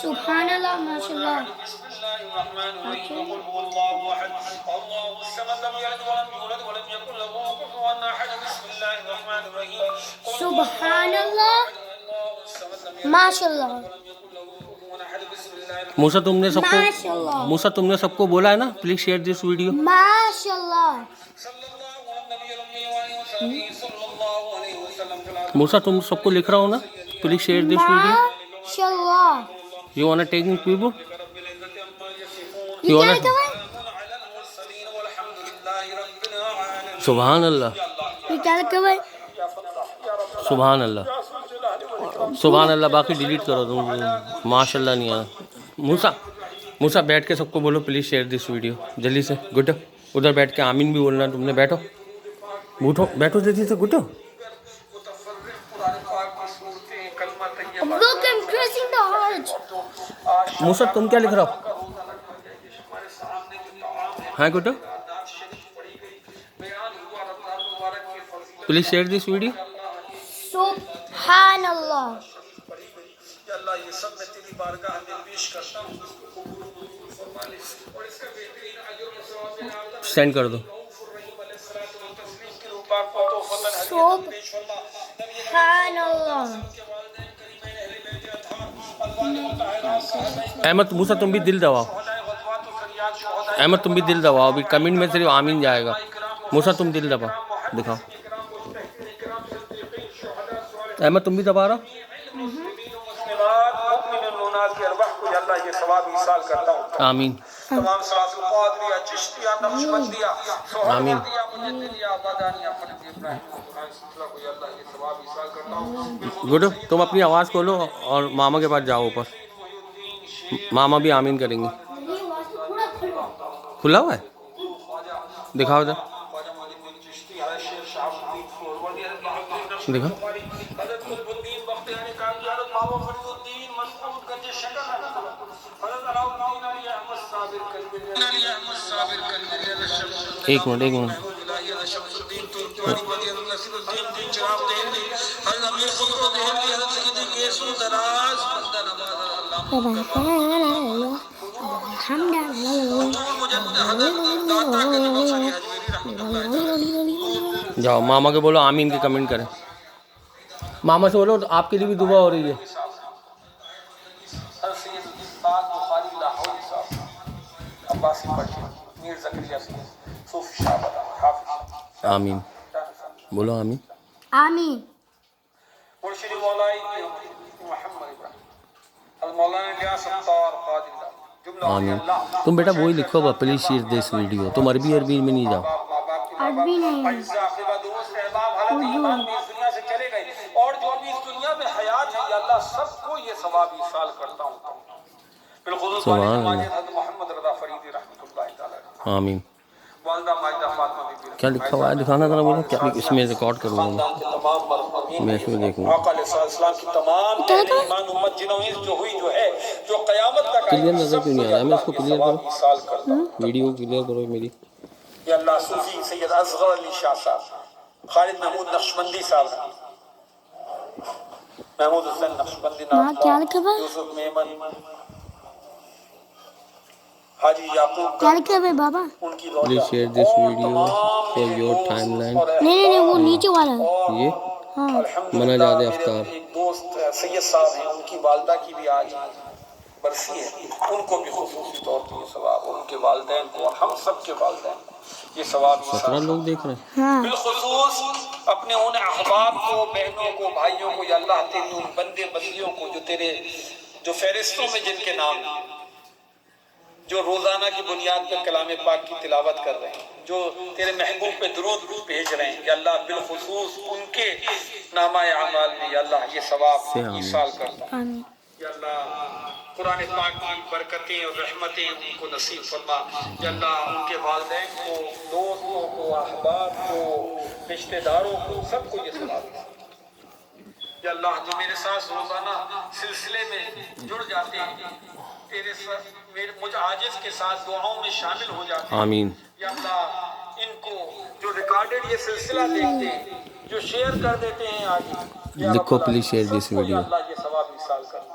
سبحان اللہ ماشاء اللہ بسم اللہ الرحمن الرحیم قل هو اللہ احد اللہ الصمد لم یلد ولم یولد ولم یکن له کفوا احد بسم اللہ الرحمن الرحیم سبحان اللہ ماشاء اللہ موسیٰ تم نے سب ماشاء کو اللہ موسیٰ تم نے سب کو بولا ہے نا پلیز شیئر دس ویڈیو. ماشاء اللہ موسیٰ تم سب کو لکھ رہا ہو نا پلیز شیئر دس ویڈیو. ماشاء اللہ you want take in people یہ کیا لکھا ہوا ہے سبحان اللہ یہ کیا لکھا ہوا ہے سبحان اللہ سبحان اللہ. باقی ڈیلیٹ کرو تم ماشاء اللہ نہیں آیا. موسیٰ بیٹھ کے سب کو بولو پلیز شیئر دس ویڈیو جلدی سے. گٹو ادھر بیٹھ کے آمین بھی بولنا ہے تم نے. بیٹھو جلدی سے گٹو. Look, I'm crossing the heart. موسیٰ تم کیا لکھ رہا ہو؟ ہاں گٹو پلیز شیئر دس ویڈیو. سبحان اللہ اللہ یہ سب میں تیری بارگاہ میں پیش کرتا ہوں سینڈ کر دو. سبحان اللہ احمد موسیٰ تم بھی دل دباؤ. احمد تم بھی دل دباؤ. ابھی کمنٹ میں صرف آمین جائے گا. موسیٰ تم دل دباؤ دکھاؤ. احمد تم بھی دبا رہا. اللہ یہ ثواب ایصال کرتا ہوں. آمین تمام صلاۃ القادریہ چشتیہ نقشبندیہ آمین. گڈو تم اپنی آواز کھولو اور ماما کے پاس جاؤ اوپر. ماما بھی آمین کریں گی. کھلا ہوا ہے دکھاؤ ادھر دکھاؤ. ایک منٹ جاؤ ماما کے بولو آمین کے کمنٹ کریں. ماما سے بولو آپ کے لیے بھی دعا ہو رہی ہے. آمین بولو آمین. آمین آمین. تم بیٹا وہی لکھو با پلیز شیئر دس ویڈیو. تم عربی میں نہیں جاؤ. عربی نہیں اور جو بھی اس دنیا میں حیات ہے یا اللہ سب کو یہ ثواب ایصال کرتا ہوں. بالخصوص محمد رضا فریدی رحمۃ اللہ تعالی. آمین. والدہ ماجدہ فاطمہ بی بی کیا لکھا ہوا ہے دکھانا ذرا بولو. کیا اس میں ریکارڈ کروں گا میں اس میں دیکھوں گا. آقا علیہ السلام کی تمام ایمان امت جنہوں جو ہوئی جو ہے جو قیامت تک کلیئر نظر کیوں نہیں آ رہا ہے. میں اس کو کلیئر کروں. ایصال کرتا ہوں. ویڈیو کلیئر کرو میری. یا اللہ صوفی سید اصغر علی شاہ صاحب خالد محمود نقشبندی صاحب محمود حسین نقشبندی کیا لکھا ہوا ہے یوسف میمن حاجی یعقوب کیا لکھا ہوا ہے بابا ان کی please share this video for your time line. نہیں وہ نیچے والا ہے. یہ ہاں منع جاد افطار. ایک دوست سید صاحب ہیں ان کی والدہ کی بھی آج برسی ہے. ان کو بھی خصوصی طور پر یہ ثواب ان کے والدین کو اور ہم سب کے والدین کو یہ ثواب 17 لوگ دیکھ رہے ہیں. ہاں بالخصوص اپنے ان احباب کو بہنوں کو بھائیوں کو یا اللہ تیرے ان بندے بندیوں کو جو تیرے جو فہرستوں میں جن کے نام جو روزانہ کی بنیاد پر کلام پاک کی تلاوت کر رہے ہیں جو تیرے محبوب پہ درود بھیج رہے ہیں یا اللہ بالخصوص ان کے نامہ اعمال میں یا اللہ یہ ثواب ایصال کرتا ہوں. آمین یا اللہ قرآن پاک کی برکتیں اور رحمتیں ان کو نصیب فرما. یا اللہ ان کے والدین کو دوستوں کو احباب کو رشتہ داروں کو سب کو یہ ثواب. یا اللہ جو میرے ساتھ روزانہ سلسلے میں جڑ جاتے ہیں تیرے مجھ عاجز کے ساتھ دعاؤں میں شامل ہو جاتے ہیں. آمین. یا اللہ ان کو جو ریکارڈڈ یہ سلسلہ دیکھتے ہیں جو شیئر کر دیتے ہیں آج لکھو پلیز شیئر دس ویڈیو. اللہ یہ ثواب ایصال کرنا.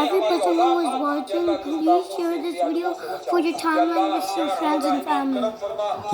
Every person who is watching, please share this video for your timeline with your friends and family.